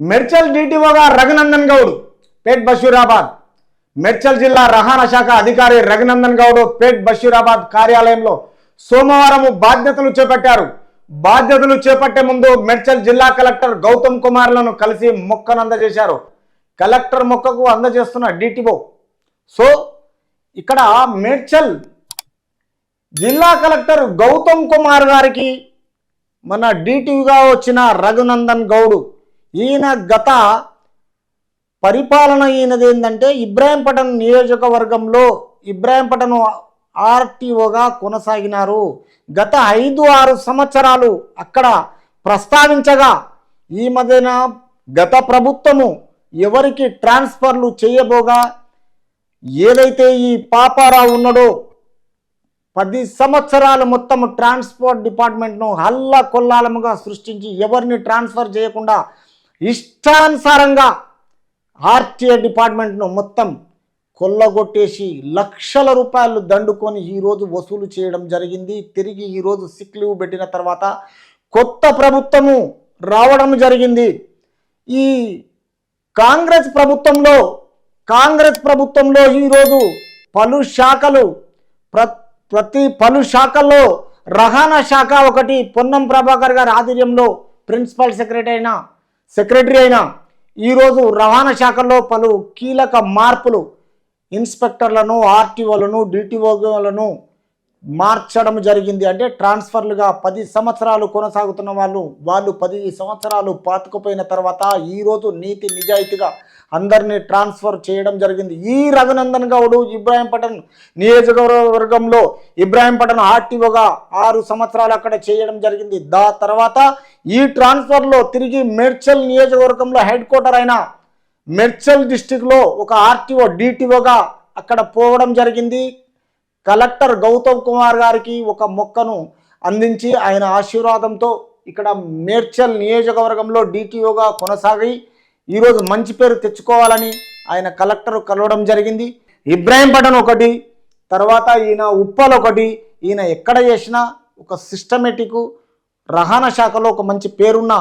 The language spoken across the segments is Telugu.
మేడ్చల్ డిటిఓగా రఘునందన్ గౌడ్ పేట్ బషీరాబాద్. మేడ్చల్ జిల్లా రవాణా శాఖ అధికారి రఘునందన్ గౌడ్ పేట్ బషీరాబాద్ కార్యాలయంలో సోమవారం బాధ్యతలు చేపట్టారు. బాధ్యతలు చేపట్టే ముందు మేడ్చల్ జిల్లా కలెక్టర్ గౌతమ్ కుమార్లను కలిసి మొక్కను అందజేశారు. కలెక్టర్ మొక్కకు అందజేస్తున్న డిటిఓ. సో ఇక్కడ మేడ్చల్ జిల్లా కలెక్టర్ గౌతమ్ కుమార్ గారికి మన డిటిఓగా వచ్చిన రఘునందన్ గౌడ్, ఈయన గత పరిపాలన ఈయనది ఏంటంటే ఇబ్రాహీంపట్నం నియోజకవర్గంలో ఇబ్రాహీంపట్నం ఆర్టీఓగా కొనసాగినారు. గత 5-6 సంవత్సరాలు అక్కడ ప్రస్తావించగా ఈ మధ్యన గత ప్రభుత్వము ఎవరికి ట్రాన్స్ఫర్లు చేయబోగా ఏదైతే ఈ పాపారావు ఉన్నాడో 10 సంవత్సరాలు మొత్తం ట్రాన్స్పోర్ట్ డిపార్ట్మెంట్ను హల్లా కొల్లాలముగా సృష్టించి ఎవరిని ట్రాన్స్ఫర్ చేయకుండా ఇష్టానుసారంగా ఆర్టీఏ డిపార్ట్మెంట్ను మొత్తం కొల్లగొట్టేసి లక్షల రూపాయలు దండుకొని ఈరోజు వసూలు చేయడం జరిగింది. తిరిగి ఈరోజు సిక్ లీవ్ పెట్టిన తర్వాత కొత్త ప్రభుత్వము రావడం జరిగింది. ఈ కాంగ్రెస్ ప్రభుత్వంలో ఈరోజు పలు శాఖలు పలు శాఖల్లో రవాణా శాఖ ఒకటి పొన్నం ప్రభాకర్ గారి ఆధ్వర్యంలో ప్రిన్సిపల్ సెక్రటరీ అయినా ఈరోజు రవాణా శాఖలో పలు కీలక మార్పులు ఇన్స్పెక్టర్లను, ఆర్టీఓలను, డిటిఓలను మార్చడం జరిగింది. అంటే ట్రాన్స్ఫర్లుగా 10 సంవత్సరాలు కొనసాగుతున్న వాళ్ళు 10 సంవత్సరాలు పాతుకుపోయిన తర్వాత ఈరోజు నీతి నిజాయితీగా అందరినీ ట్రాన్స్ఫర్ చేయడం జరిగింది. ఈ రఘునందన్ గౌడ్ ఇబ్రాహీంపట్నం నియోజకవర్గంలో ఇబ్రాహీంపట్నం ఆర్టీఓగా 6 సంవత్సరాలు అక్కడ చేయడం జరిగింది. తర్వాత ఈ ట్రాన్స్ఫర్లో తిరిగి మేడ్చల్ నియోజకవర్గంలో హెడ్ క్వార్టర్ అయిన మేడ్చల్ డిస్టిక్లో ఒక ఆర్టీఓ డిటిఓగా అక్కడ పోవడం జరిగింది. కలెక్టర్ గౌతమ్ కుమార్ గారికి ఒక మొక్కను అందించి ఆయన ఆశీర్వాదంతో ఇక్కడ మేడ్చల్ నియోజకవర్గంలో డిటిఓగా కొనసాగి ఈరోజు మంచి పేరు తెచ్చుకోవాలని ఆయన కలెక్టర్ కలవడం జరిగింది. ఇబ్రాహీంపట్నం ఒకటి, తర్వాత ఈయన ఉప్పల్ ఒకటి, ఈయన ఎక్కడ చేసినా ఒక సిస్టమేటిక్ రవాణా శాఖలో ఒక మంచి పేరున్న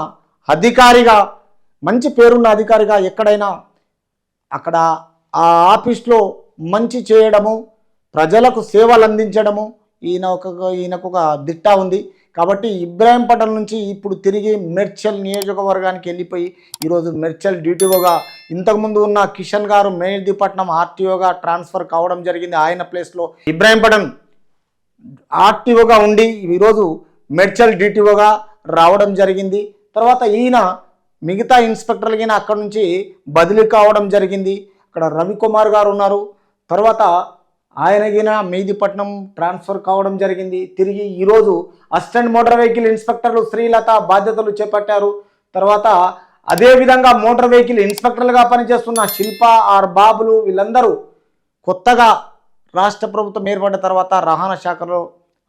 అధికారిగా ఎక్కడైనా అక్కడ ఆ ఆఫీస్లో మంచి చేయడము, ప్రజలకు సేవలు అందించడము ఈయనకు ఒక దిట్టా ఉంది. కాబట్టి ఇబ్రాహీంపట్నం నుంచి ఇప్పుడు తిరిగి మేడ్చల్ నియోజకవర్గానికి వెళ్ళిపోయి ఈరోజు మేడ్చల్ డిటిఓగా, ఇంతకుముందు ఉన్న కిషన్ గారు మెహదీపట్నం ఆర్టీఓగా ట్రాన్స్ఫర్ కావడం జరిగింది. ఆయన ప్లేస్లో ఇబ్రాహీంపట్నం ఆర్టీఓగా ఉండి ఈరోజు మేడ్చల్ డిటిఓగా రావడం జరిగింది. తర్వాత ఈయన మిగతా ఇన్స్పెక్టర్లకి అక్కడ నుంచి బదిలీ కావడం జరిగింది. అక్కడ రవికుమార్ గారు ఉన్నారు. తర్వాత ఆయనగిన మెహదీపట్నం ట్రాన్స్ఫర్ కావడం జరిగింది. తిరిగి ఈరోజు అసిస్టెంట్ మోటార్ వెహికల్ ఇన్స్పెక్టర్లు శ్రీలత బాధ్యతలు చేపట్టారు. తర్వాత అదేవిధంగా మోటార్ వెహికల్ ఇన్స్పెక్టర్లుగా పనిచేస్తున్న శిల్ప బాబులు వీళ్ళందరూ కొత్తగా రాష్ట్ర ప్రభుత్వం ఏర్పడిన తర్వాత రవాణా శాఖలో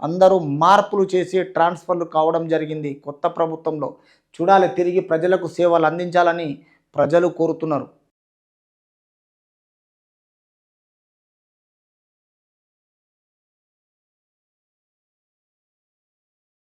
అందరూ మార్పులు చేసి ట్రాన్స్ఫర్లు కావడం జరిగింది. కొత్త ప్రభుత్వంలో చూడాలి, తిరిగి ప్రజలకు సేవలు అందించాలని ప్రజలు కోరుతున్నారు.